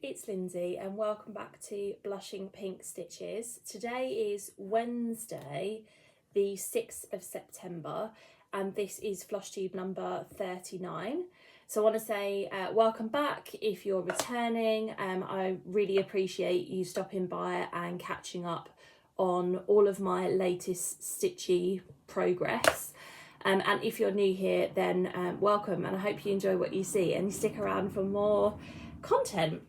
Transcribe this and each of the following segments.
it's Lindsay and welcome back to Blushing Pink Stitches. Today is Wednesday, the 6th of September, and this is Flosstube number 39. So I want to say welcome back if you're returning. I really appreciate you stopping by and catching up on all of my latest stitchy progress. And if you're new here, then welcome, and I hope you enjoy what you see and you stick around for more content.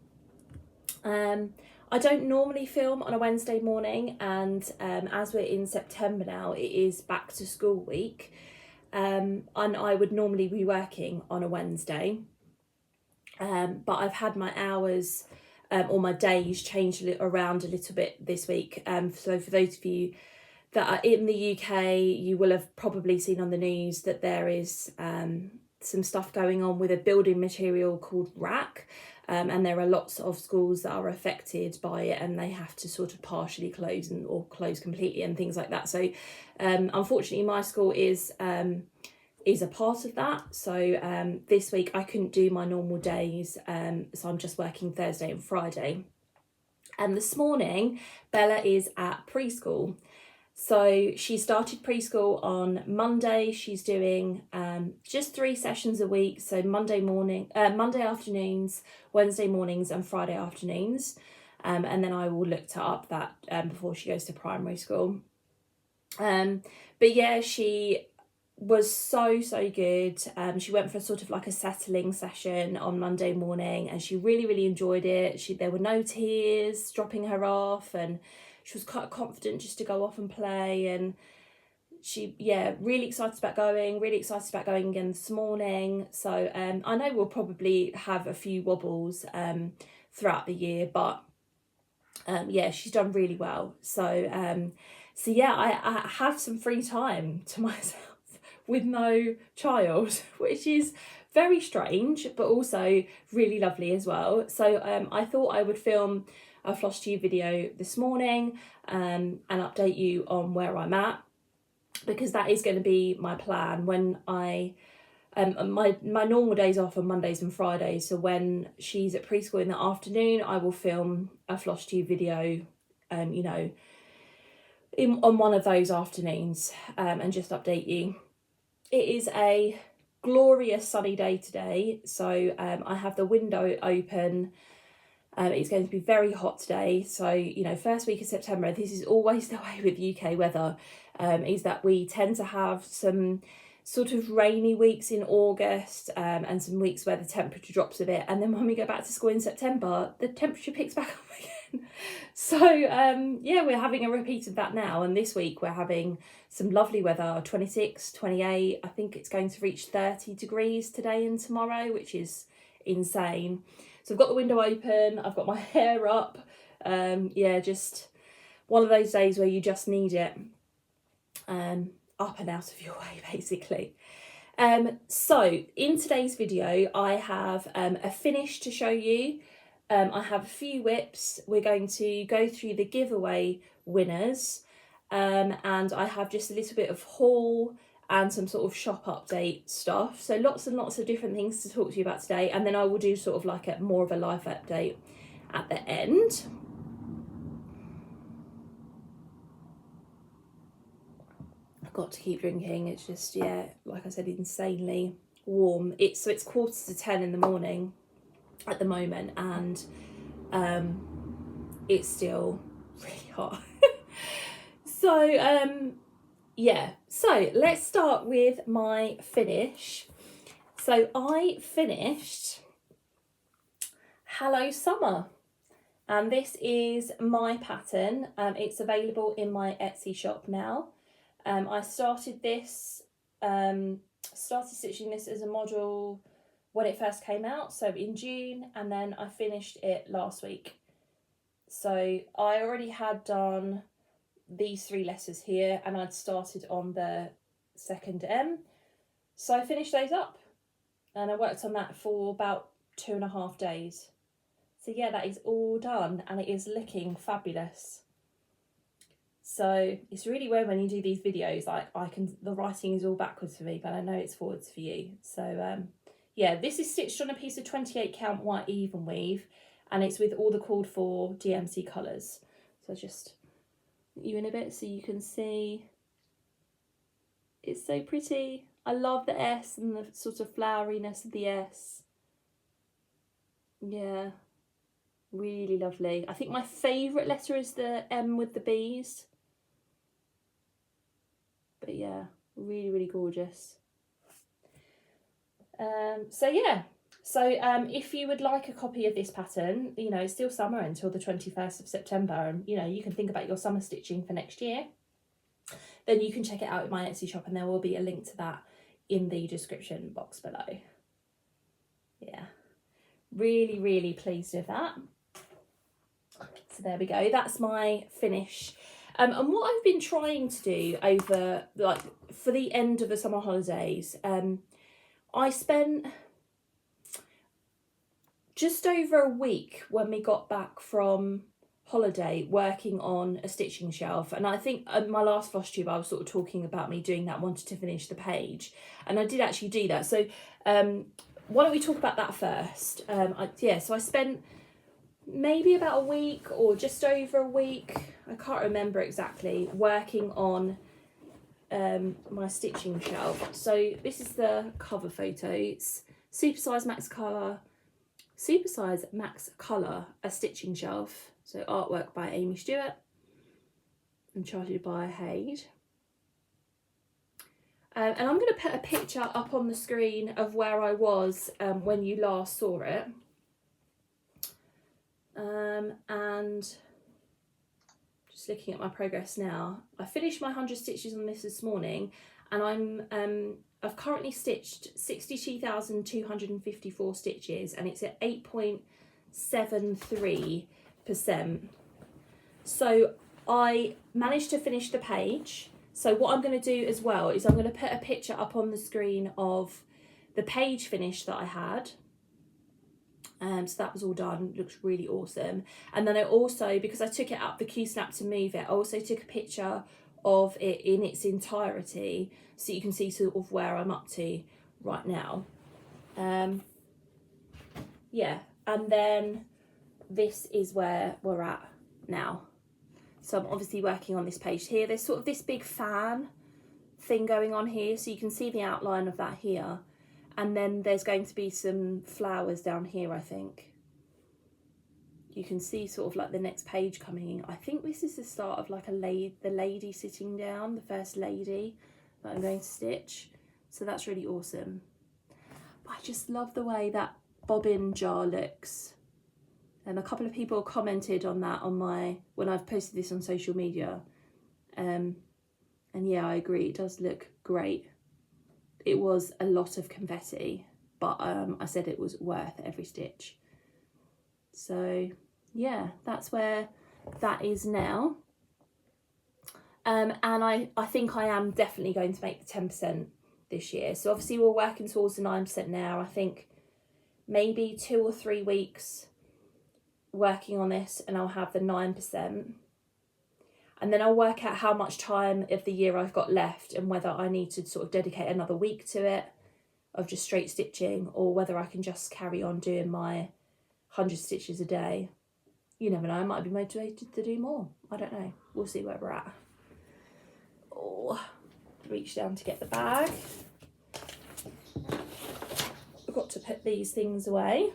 I don't normally film on a Wednesday morning, and as we're in September now, it is back to school week, and I would normally be working on a Wednesday, but I've had my hours or my days changed around a little bit this week. So for those of you that are in the UK, you will have probably seen on the news that there is some stuff going on with a building material called rack, and there are lots of schools that are affected by it, and they have to sort of partially close or close completely and things like that. So unfortunately my school is a part of that. So this week I couldn't do my normal days, so I'm just working Thursday and Friday. And this morning Bella is at preschool. So she started preschool on Monday. She's doing just 3 sessions a week. So Monday afternoons, Wednesday mornings and Friday afternoons. And then I will look to up that before she goes to primary school. But yeah, she was so good. She went for sort of like a settling session on Monday morning, and she really enjoyed it. There were no tears dropping her off, and she was quite confident just to go off and play, and she, really excited about going again this morning. So I know we'll probably have a few wobbles throughout the year, but she's done really well. So I have some free time to myself with no child, which is very strange, but also really lovely as well. So I thought I would film a Flosstube video this morning and update you on where I'm at, because that is going to be my plan when I my normal days off on Mondays and Fridays. So when she's at preschool in the afternoon, I will film a Flosstube video on one of those afternoons and just update you. It is a glorious sunny day today, so I have the window open. It's going to be very hot today. So, first week of September, this is always the way with UK weather, is that we tend to have some sort of rainy weeks in August and some weeks where the temperature drops a bit. And then when we go back to school in September, the temperature picks back up again. So, we're having a repeat of that now. And this week we're having some lovely weather, 26, 28. I think it's going to reach 30 degrees today and tomorrow, which is insane. So I've got the window open, I've got my hair up. Just one of those days where you just need it up and out of your way, basically. So in today's video, I have a finish to show you. I have a few whips. We're going to go through the giveaway winners. And I have just a little bit of haul and some sort of shop update stuff. So lots and lots of different things to talk to you about today. And then I will do sort of like more of a life update at the end. I've got to keep drinking. It's just, like I said, insanely warm. It's 9:45 in the morning at the moment, and it's still really hot. So let's start with my finish. So I finished Hello Summer, and this is my pattern. It's available in my Etsy shop now. I started stitching this as a model when it first came out, so in June, and then I finished it last week. So I already had done these 3 letters here, and I'd started on the second M. So I finished those up, and I worked on that for about 2.5 days. So yeah, that is all done, and it is looking fabulous. So it's really weird when you do these videos, like the writing is all backwards for me, but I know it's forwards for you. So this is stitched on a piece of 28 count white even weave, and it's with all the called for DMC colours. So just you in a bit so you can see. It's so pretty. I love the S and the sort of floweriness of the S. Yeah, really lovely. I think my favourite letter is the M with the bees. But yeah, really, really gorgeous. So yeah, so if you would like a copy of this pattern, you know, it's still summer until the 21st of September, and you know, you can think about your summer stitching for next year, then you can check it out in my Etsy shop, and there will be a link to that in the description box below. Yeah, really, really pleased with that. So there we go, that's my finish. And what I've been trying to do over, like, for the end of the summer holidays, I spent just over a week when we got back from holiday working on a stitching shelf, and I think in my last Flosstube I was sort of talking about me doing that, wanted to finish the page, and I did actually do that. So why don't we talk about that first? So I spent maybe about a week or just over a week, I can't remember exactly, working on my stitching shelf. So this is the cover photo. It's Supersize Max Colour, a stitching shelf. So artwork by Aimee Stewart and charted by Hayde. And I'm going to put a picture up on the screen of where I was when you last saw it. And just looking at my progress now, I finished my 100 stitches on this morning, and I've currently stitched 62,254 stitches, and it's at 8.73%. So I managed to finish the page. So what I'm going to do as well is I'm going to put a picture up on the screen of the page finish that I had. So that was all done, looks really awesome. And then I also, because I took it up the Q-snap to move it, I also took a picture of it in its entirety, so you can see sort of where I'm up to right now. Yeah, and then this is where we're at now. So I'm obviously working on this page here. There's sort of this big fan thing going on here, so you can see the outline of that here. And then there's going to be some flowers down here, I think. You can see sort of like the next page coming in. I think this is the start of like the lady sitting down, the first lady that I'm going to stitch. So that's really awesome. But I just love the way that bobbin jar looks. A couple of people commented on that on when I've posted this on social media. And yeah, I agree, it does look great. It was a lot of confetti, but I said it was worth every stitch. So yeah, that's where that is now. And I think I am definitely going to make the 10% this year. So obviously we're working towards the 9% now. I think maybe 2 or 3 weeks working on this and I'll have the 9%. And then I'll work out how much time of the year I've got left and whether I need to sort of dedicate another week to it of just straight stitching, or whether I can just carry on doing my 100 stitches a day. You never know, I might be motivated to do more. I don't know. We'll see where we're at. Oh, reach down to get the bag. I've got to put these things away.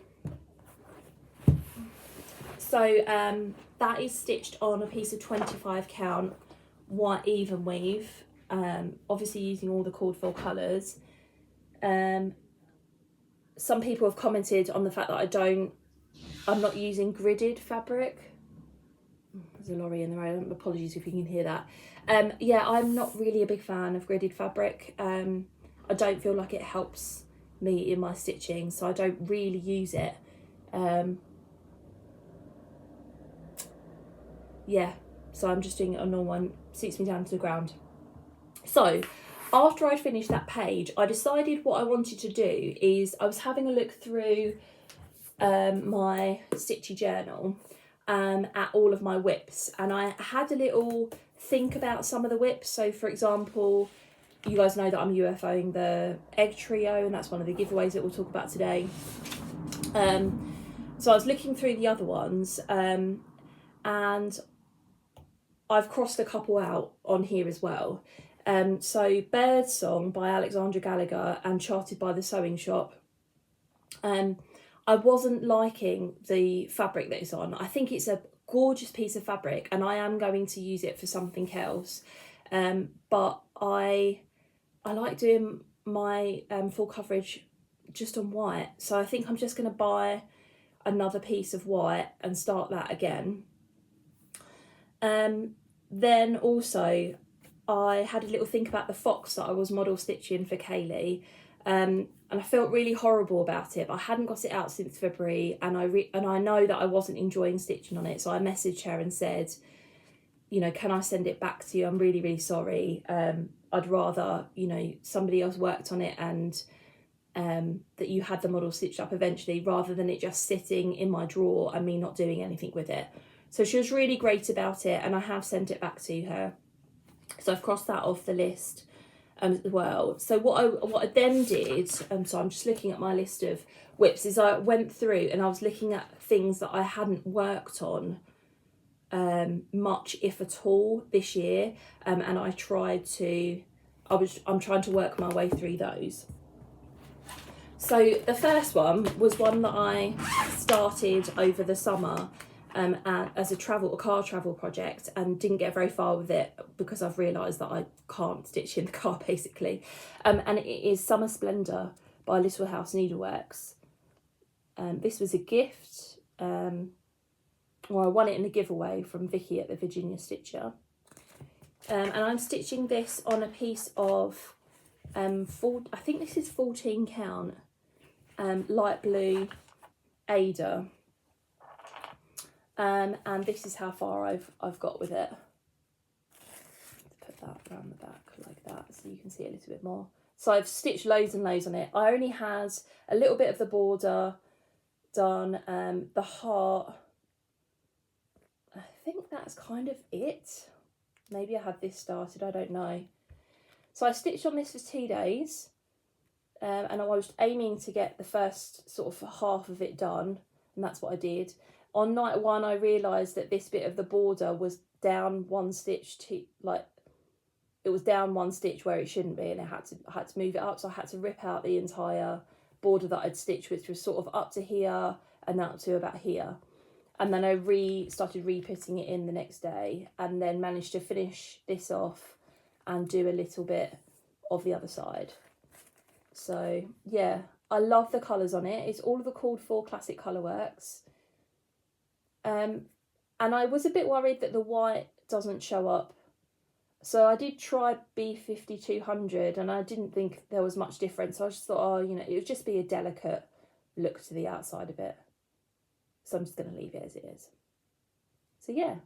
So that is stitched on a piece of 25 count white even weave, obviously using all the called for colours. Some people have commented on the fact that I'm not using gridded fabric. There's a lorry in the road, apologies if you can hear that. Yeah, I'm not really a big fan of gridded fabric. I don't feel like it helps me in my stitching, so I don't really use it. Yeah, so I'm just doing it on normal one, suits me down to the ground. So after I'd finished that page, I decided what I wanted to do is, I was having a look through my stitchy journal at all of my whips, and I had a little think about some of the whips. So for example, you guys know that I'm UFOing the egg trio, and that's one of the giveaways that we'll talk about today. So I was looking through the other ones, and I've crossed a couple out on here as well. So Birdsong by Alexandra Gallagher and Charted by the Sewing Shop. I wasn't liking the fabric that it's on. I think it's a gorgeous piece of fabric and I am going to use it for something else. But I like doing my full coverage just on white. So I think I'm just going to buy another piece of white and start that again. Then also I had a little think about the fox that I was model stitching for Kaylee, and I felt really horrible about it, but I hadn't got it out since February, and I know that I wasn't enjoying stitching on it, so I messaged her and said, you know, can I send it back to you? I'm really, really sorry. I'd rather, you know, somebody else worked on it and that you had the model stitched up eventually, rather than it just sitting in my drawer and me not doing anything with it. So she was really great about it, and I have sent it back to her. So I've crossed that off the list as well. So what I then did, so I'm just looking at my list of whips, is I went through and I was looking at things that I hadn't worked on much, if at all, this year, and I'm trying to work my way through those. So the first one was one that I started over the summer as a car travel project, and didn't get very far with it because I've realised that I can't stitch in the car basically. And it is Summer Splendor by Little House Needleworks. This was a gift, or I won it in a giveaway from Vicky at the Virginia Stitcher. And I'm stitching this on a piece of, I think this is 14 count, light blue Ada. And this is how far I've got with it. Put that around the back like that so you can see a little bit more. So I've stitched loads and loads on it. I only had a little bit of the border done, the heart. I think that's kind of it. Maybe I had this started, I don't know. So I stitched on this for 2 days, and I was aiming to get the first sort of half of it done, and that's what I did. On night one, I realised that this bit of the border was down one stitch it was down one stitch where it shouldn't be, and I had to move it up. So I had to rip out the entire border that I'd stitched, which was sort of up to here and up to about here. And then I started re-putting it in the next day, and then managed to finish this off and do a little bit of the other side. So yeah, I love the colours on it. It's all of the called for classic Colourworks. And I was a bit worried that the white doesn't show up. So I did try B5200 and I didn't think there was much difference. So I just thought, oh, you know, it would just be a delicate look to the outside of it. So I'm just going to leave it as it is. So yeah,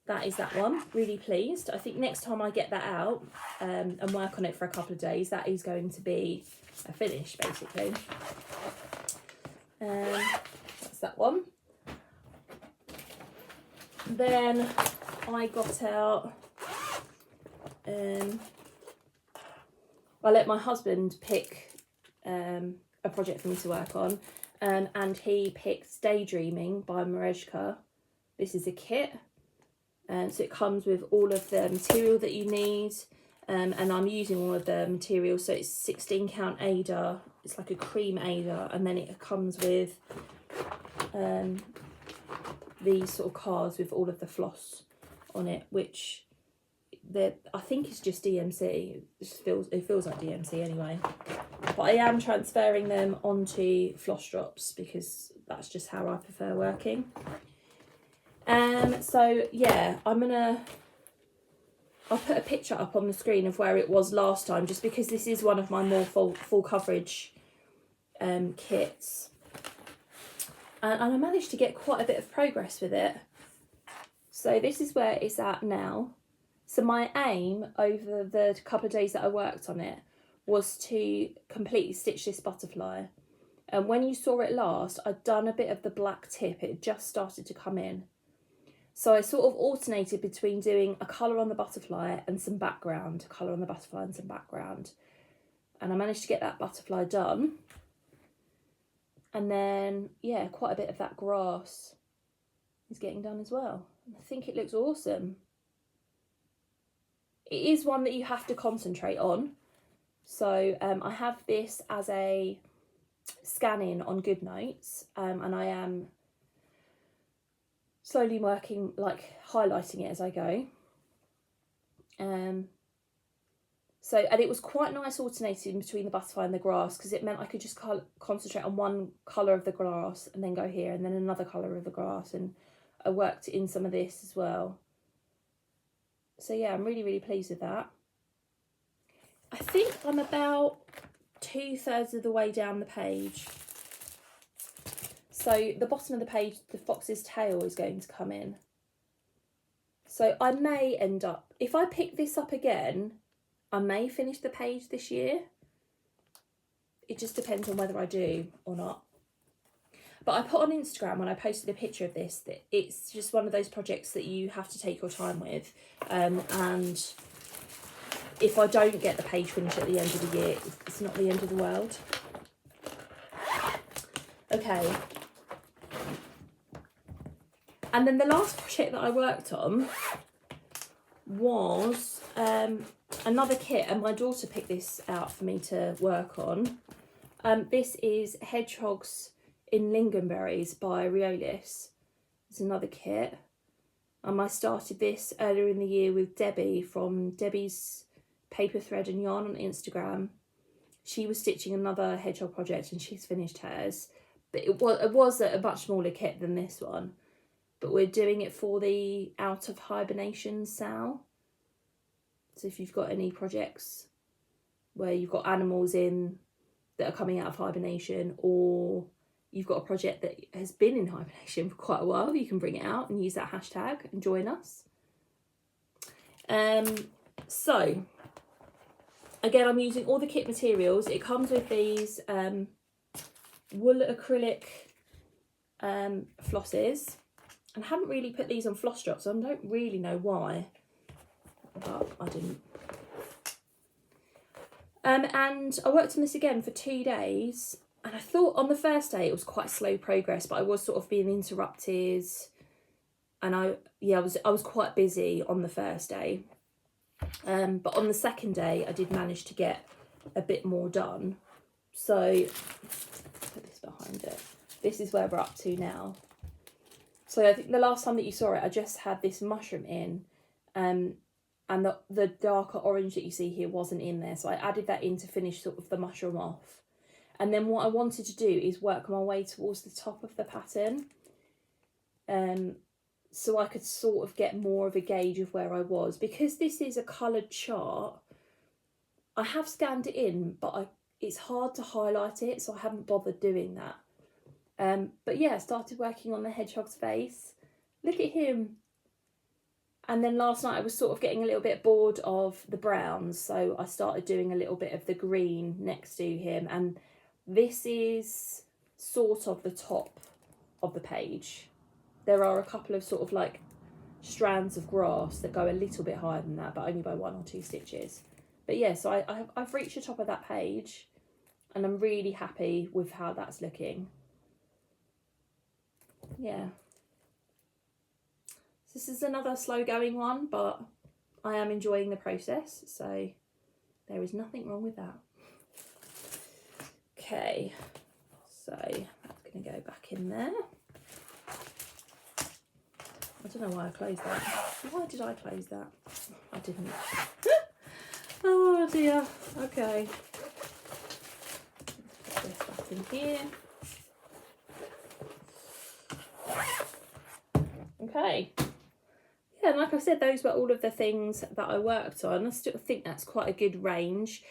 that is that one. Really pleased. I think next time I get that out and work on it for a couple of days, that is going to be a finish basically. That's that one. Then I got out, I let my husband pick a project for me to work on, and he picked Daydreaming by Mirabilia. This is a kit, and so it comes with all of the material that you need, and I'm using all of the material. So it's 16 count Ada, it's like a cream Ada, and then it comes with these sort of cards with all of the floss on it, which I think is just DMC. It feels like DMC anyway. But I am transferring them onto floss drops because that's just how I prefer working. So yeah, I'll put a picture up on the screen of where it was last time, just because this is one of my more full coverage kits. And I managed to get quite a bit of progress with it. So this is where it's at now. So my aim over the couple of days that I worked on it was to completely stitch this butterfly. And when you saw it last, I'd done a bit of the black tip. It had just started to come in. So I sort of alternated between doing a colour on the butterfly and some background, a colour on the butterfly and some background. And I managed to get that butterfly done. And then, yeah, quite a bit of that grass is getting done as well. I think it looks awesome. It is one that you have to concentrate on. So I have this as a scan-in on GoodNotes, and I am slowly working, like highlighting it as I go. So, and it was quite nice alternating between the butterfly and the grass, because it meant I could just concentrate on one colour of the grass and then go here, and then another colour of the grass, and I worked in some of this as well. So yeah, I'm really, really pleased with that. I think I'm about 2/3 of the way down the page. So the bottom of the page, the fox's tail is going to come in. So I may end up, if I pick this up again, I may finish the page this year. It just depends on whether I do or not. But I put on Instagram when I posted a picture of this that it's just one of those projects that you have to take your time with. And if I don't get the page finished at the end of the year, it's not the end of the world. Okay. And then the last project that I worked on was another kit, and my daughter picked this out for me to work on. This is Hedgehogs in Lingonberries by Riolis. It's another kit. I started this earlier in the year with Debbie from Debbie's Paper, Thread and Yarn on Instagram. She was stitching another hedgehog project and she's finished hers. But it was a much smaller kit than this one. But we're doing it for the Out of Hibernation sale. So if you've got any projects where you've got animals in that are coming out of hibernation, or you've got a project that has been in hibernation for quite a while, you can bring it out and use that hashtag and join us. So again, I'm using all the kit materials. It comes with these wool acrylic flosses. And I haven't really put these on floss drops, so I don't really know why, but I didn't. And I worked on this again for 2 days, and I thought on the first day it was quite slow progress, but I was sort of being interrupted, and I was quite busy on the first day. But on the second day I did manage to get a bit more done. So put this behind it. This is where we're up to now. So I think the last time that you saw it, I just had this mushroom in, and the darker orange that you see here wasn't in there. So I added that in to finish sort of the mushroom off. And then what I wanted to do is work my way towards the top of the pattern, so I could sort of get more of a gauge of where I was. Because this is a coloured chart, I have scanned it in, but it's hard to highlight it, so I haven't bothered doing that. But yeah, I started working on the hedgehog's face. Look at him. And then last night I was sort of getting a little bit bored of the browns, so I started doing a little bit of the green next to him. And this is sort of the top of the page. There are a couple of sort of like strands of grass that go a little bit higher than that, but only by 1 or 2 stitches. But yeah, so I've reached the top of that page, and I'm really happy with how that's looking. Yeah, this is another slow going one, but I am enjoying the process, so there is nothing wrong with that. Okay, so that's going to go back in there. I don't know why I closed that. Why did I close that? I didn't. Oh dear. Okay, put this back in here. Okay, yeah, and like I said, those were all of the things that I worked on. I still think that's quite a good range,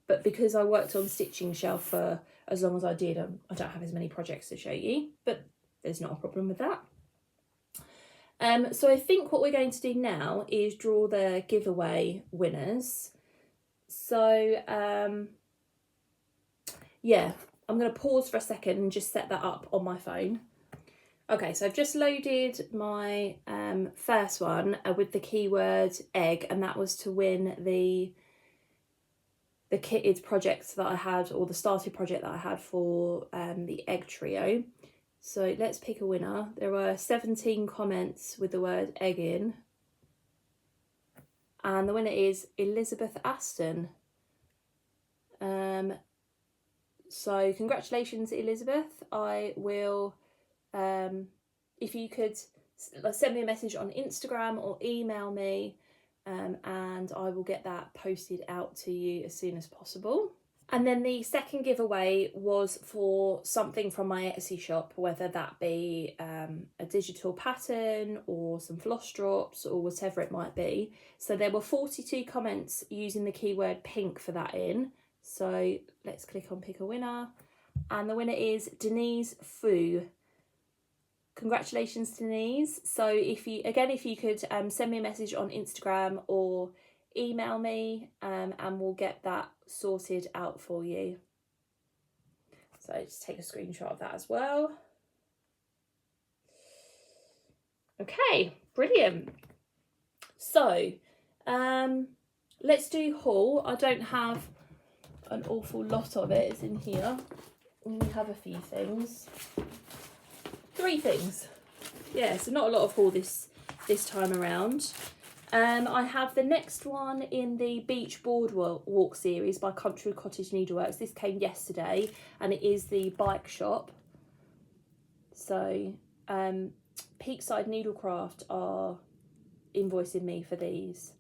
but because I worked on Stitching Shelf for as long as I did, I don't have as many projects to show you, but there's not a problem with that. So I think what we're going to do now is draw the giveaway winners. So yeah, I'm going to pause for a second and just set that up on my phone. Okay, so I've just loaded my first one with the keyword egg, and that was to win the the kitted projects that I had, or the started project that I had for the egg trio. So let's pick a winner. There were 17 comments with the word egg in. And the winner is Elizabeth Aston. So congratulations, Elizabeth. I will, if you could send me a message on Instagram or email me, and I will get that posted out to you as soon as possible. And then the second giveaway was for something from my Etsy shop, whether that be a digital pattern or some floss drops or whatever it might be. So there were 42 comments using the keyword pink for that in. So let's click on pick a winner. And the winner is Denise Fu. Congratulations, Denise. So if you could send me a message on Instagram or email me, and we'll get that sorted out for you. So just take a screenshot of that as well. Okay, brilliant. So let's do haul. I don't have an awful lot of it. It's in here. We have a few things. 3 things. Yeah, so not a lot of haul this time around. I have the next one in the Beach Boardwalk series by Country Cottage Needleworks. This came yesterday, and it is the bike shop. So Peakside Needlecraft are invoicing me for these.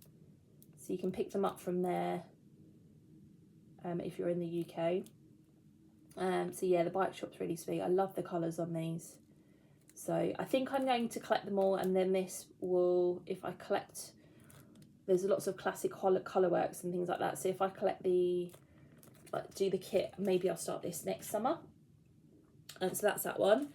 So you can pick them up from there if you're in the UK. So yeah, the bike shop's really sweet. I love the colours on these. So I think I'm going to collect them all, and then this will, if I collect, there's lots of classic colourworks and things like that. So if I collect do the kit, maybe I'll start this next summer. And so that's that one.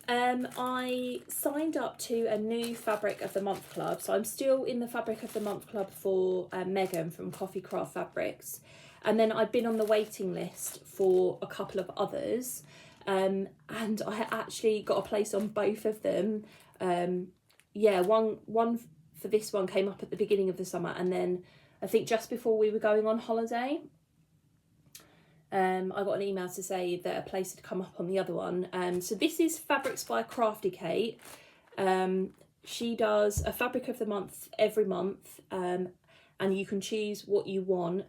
I signed up to a new Fabric of the Month club. So I'm still in the Fabric of the Month club for Megan from Coffee Craft Fabrics. And then I've been on the waiting list for a couple of others. And I actually got a place on both of them. Yeah, one for this one came up at the beginning of the summer, and then I think just before we were going on holiday, I got an email to say that a place had come up on the other one. So this is Fabrics by Crafty Kate. She does a Fabric of the Month every month, and you can choose what you want.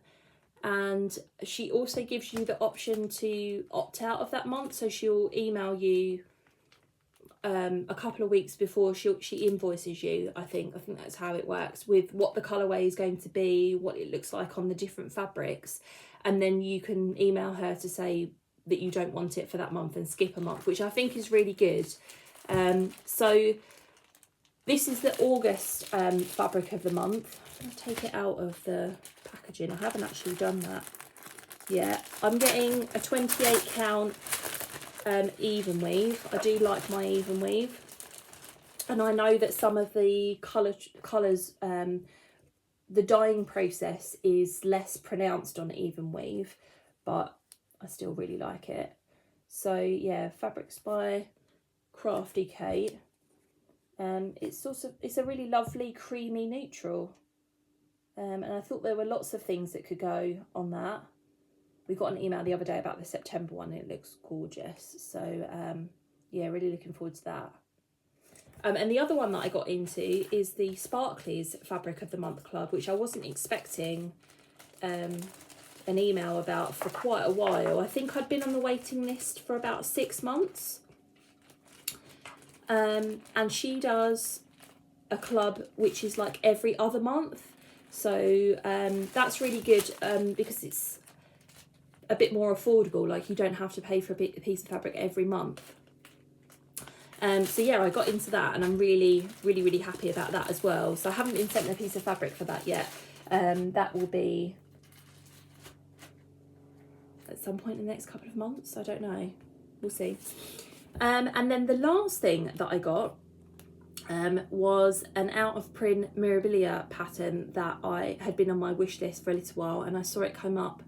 And she also gives you the option to opt out of that month. So she'll email you a couple of weeks before she invoices you. I think that's how it works, with what the colourway is going to be, what it looks like on the different fabrics. And then you can email her to say that you don't want it for that month and skip a month, which I think is really good. So this is the August Fabric of the Month. I'm going to take it out of the packaging. I haven't actually done that. Yeah, I'm getting a 28 count even weave. I do like my even weave. And I know that some of the colours, the dyeing process is less pronounced on even weave, but I still really like it. So yeah, Fabrics by Crafty Kate. It's a really lovely creamy neutral. And I thought there were lots of things that could go on that. We got an email the other day about the September one. It looks gorgeous. So yeah, really looking forward to that. And the other one that I got into is the Sparklies Fabric of the Month Club, which I wasn't expecting an email about for quite a while. I think I'd been on the waiting list for about 6 months. And she does a club which is like every other month. So that's really good because it's a bit more affordable. Like, you don't have to pay for a piece of fabric every month. So yeah, I got into that, and I'm really, really, really happy about that as well. So I haven't been sent a piece of fabric for that yet. That will be at some point in the next couple of months. I don't know. We'll see. And then the last thing that I got was an out of print Mirabilia pattern that I had been on my wish list for a little while, and I saw it come up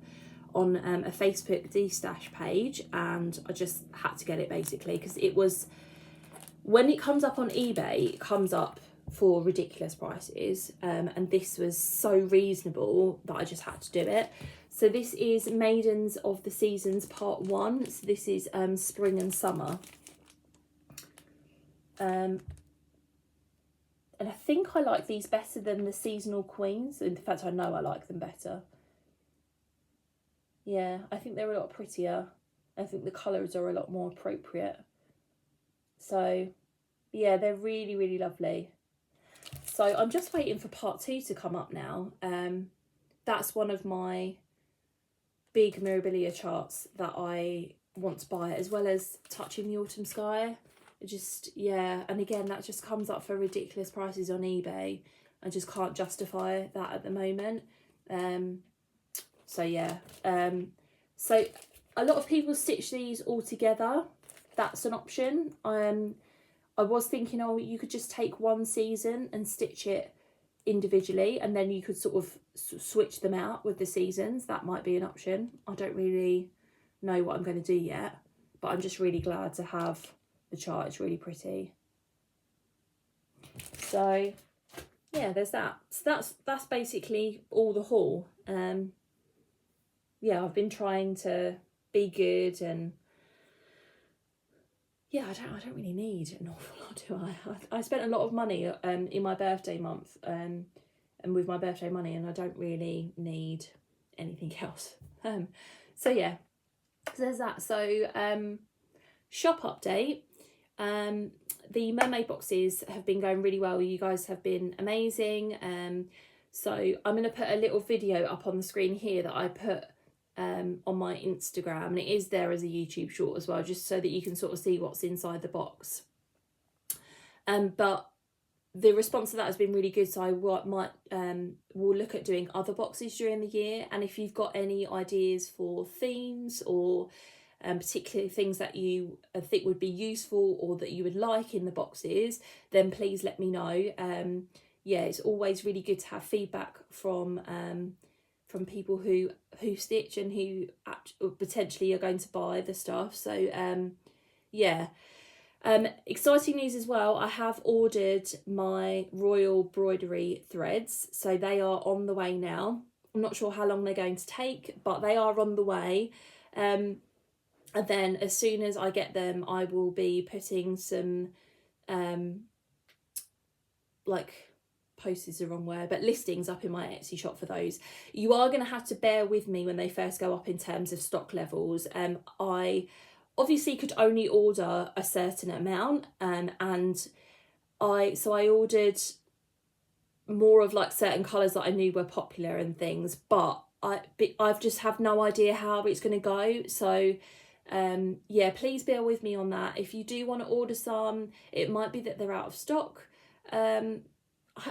on a Facebook de-stash page, and I just had to get it basically, because it was, when it comes up on eBay, it comes up for ridiculous prices, and this was so reasonable that I just had to do it. So this is Maidens of the Seasons Part 1. So this is spring and summer. And I think I like these better than the Seasonal Queens. In fact, I know I like them better. Yeah, I think they're a lot prettier. I think the colours are a lot more appropriate. So, yeah, they're really, really lovely. So I'm just waiting for part 2 to come up now. That's one of my big Mirabilia charts that I want to buy, as well as Touching the Autumn Sky. Just, yeah, and again, that just comes up for ridiculous prices on eBay. I just can't justify that at the moment. So yeah, so a lot of people stitch these all together. That's an option. I was thinking, oh, you could just take one season and stitch it individually, and then you could sort of switch them out with the seasons. That might be an option. I don't really know what I'm going to do yet, but I'm just really glad to have the chart. It's really pretty. So yeah, there's that. So that's basically all the haul. Yeah, I've been trying to be good, and yeah, I don't really need an awful lot, do I? I spent a lot of money in my birthday month and with my birthday money, and I don't really need anything else. So yeah, so there's that. So shop update. The mermaid boxes have been going really well. You guys have been amazing. So I'm going to put a little video up on the screen here that I put on my Instagram, and it is there as a YouTube short as well, just so that you can sort of see what's inside the box. But the response to that has been really good, so I might will look at doing other boxes during the year. And if you've got any ideas for themes or particularly things that you think would be useful or that you would like in the boxes, then please let me know. Yeah, it's always really good to have feedback from people who stitch and who potentially are going to buy the stuff. So yeah, exciting news as well. I have ordered my Royal Embroidery threads, so they are on the way now. I'm not sure how long they're going to take, but they are on the way. And then as soon as I get them, I will be putting some like, post is the wrong word, but listings up in my Etsy shop for those. You are going to have to bear with me when they first go up in terms of stock levels. I obviously could only order a certain amount, and I ordered more of like certain colours that I knew were popular and things, but I've just have no idea how it's going to go. So yeah, please bear with me on that. If you do want to order some, it might be that they're out of stock.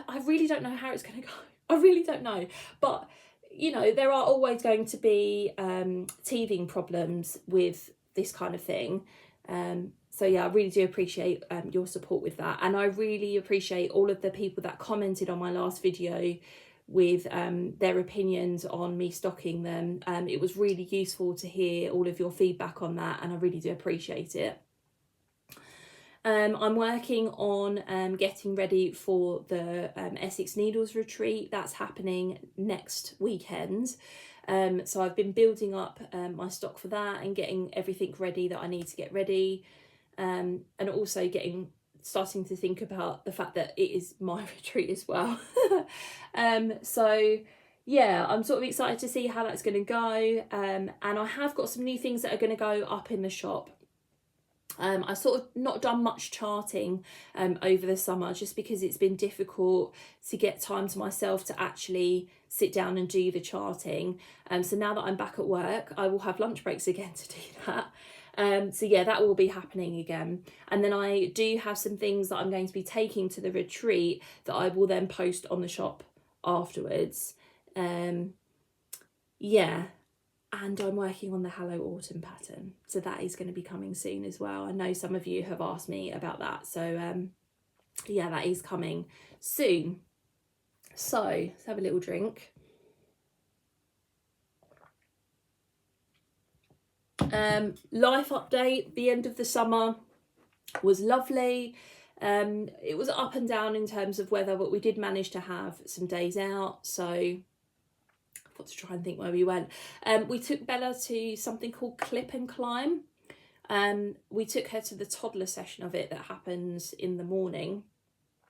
I really don't know how it's going to go. I really don't know. But, you know, there are always going to be teething problems with this kind of thing. So, yeah, I really do appreciate your support with that. And I really appreciate all of the people that commented on my last video with their opinions on me stocking them. It was really useful to hear all of your feedback on that, and I really do appreciate it. I'm working on getting ready for the Essex Needles retreat. That's happening next weekend. So I've been building up my stock for that and getting everything ready that I need to get ready. And also starting to think about the fact that it is my retreat as well. So yeah, I'm sort of excited to see how that's going to go. And I have got some new things that are going to go up in the shop. I've sort of not done much charting over the summer, just because it's been difficult to get time to myself to actually sit down and do the charting. So now that I'm back at work, I will have lunch breaks again to do that. So yeah, that will be happening again. And then I do have some things that I'm going to be taking to the retreat that I will then post on the shop afterwards. Yeah. And I'm working on the Hello Autumn pattern, so that is going to be coming soon as well. I know some of you have asked me about that, so yeah, that is coming soon. So let's have a little drink. Life update. The end of the summer was lovely. It was up and down in terms of weather, but we did manage to have some days out, so got to try and think where we went. We took Bella to something called Clip and Climb. We took her to the toddler session of it that happens in the morning.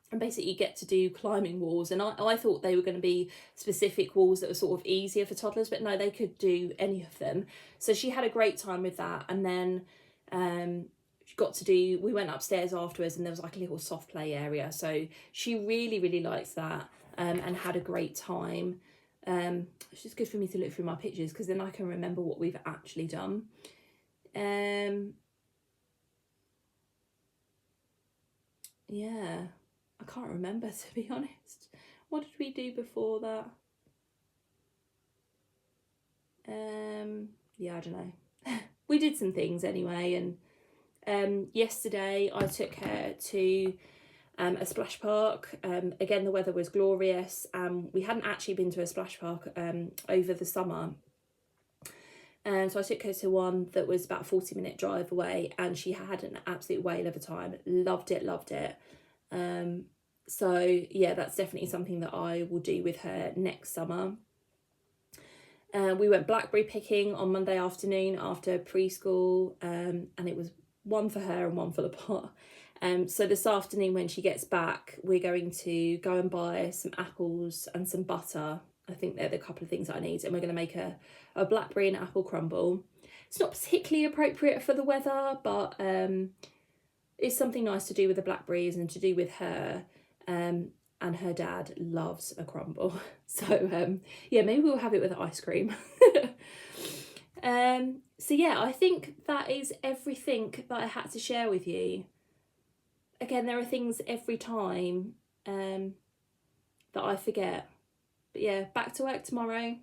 And basically you get to do climbing walls, and I thought they were going to be specific walls that were sort of easier for toddlers, but no, they could do any of them. So she had a great time with that. And then we went upstairs afterwards, and there was like a little soft play area, so she really liked that, and had a great time. It's just good for me to look through my pictures, because then I can remember what we've actually done. Yeah, I can't remember, to be honest. What did we do before that? Yeah, I don't know. We did some things anyway, and yesterday I took her to a splash park. Again, the weather was glorious. We hadn't actually been to a splash park over the summer. So I took her to one that was about a 40-minute drive away, and she had an absolute whale of a time. Loved it. So yeah, that's definitely something that I will do with her next summer. We went blackberry picking on Monday afternoon after preschool, and it was one for her and one for the pot. So this afternoon when she gets back, we're going to go and buy some apples and some butter. I think they're the couple of things that I need, and we're going to make a blackberry and apple crumble. It's not particularly appropriate for the weather, but it's something nice to do with the blackberries and to do with her. And her dad loves a crumble, so yeah, maybe we'll have it with ice cream. So yeah, I think that is everything that I had to share with you. Again, there are things every time that I forget, but yeah, back to work tomorrow.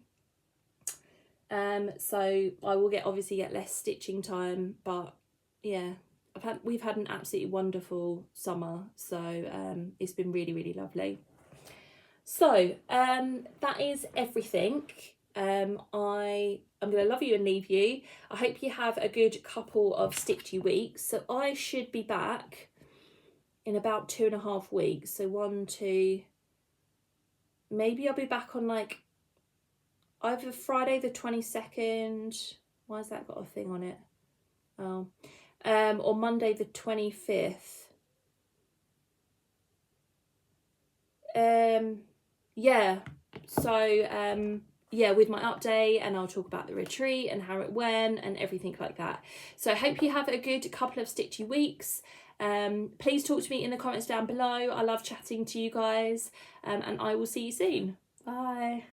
So I will obviously get less stitching time, but yeah, we've had an absolutely wonderful summer, so it's been really lovely. So that is everything. I'm going to love you and leave you. I hope you have a good couple of stitchy weeks. So I should be back in about 2.5 weeks. So 1, 2, maybe I'll be back on like either Friday the 22nd. Why has that got a thing on it? Oh. Or Monday the 25th. Yeah, so yeah, with my update, and I'll talk about the retreat and how it went and everything like that. So I hope you have a good couple of stitchy weeks. Please talk to me in the comments down below. I love chatting to you guys, and I will see you soon. Bye.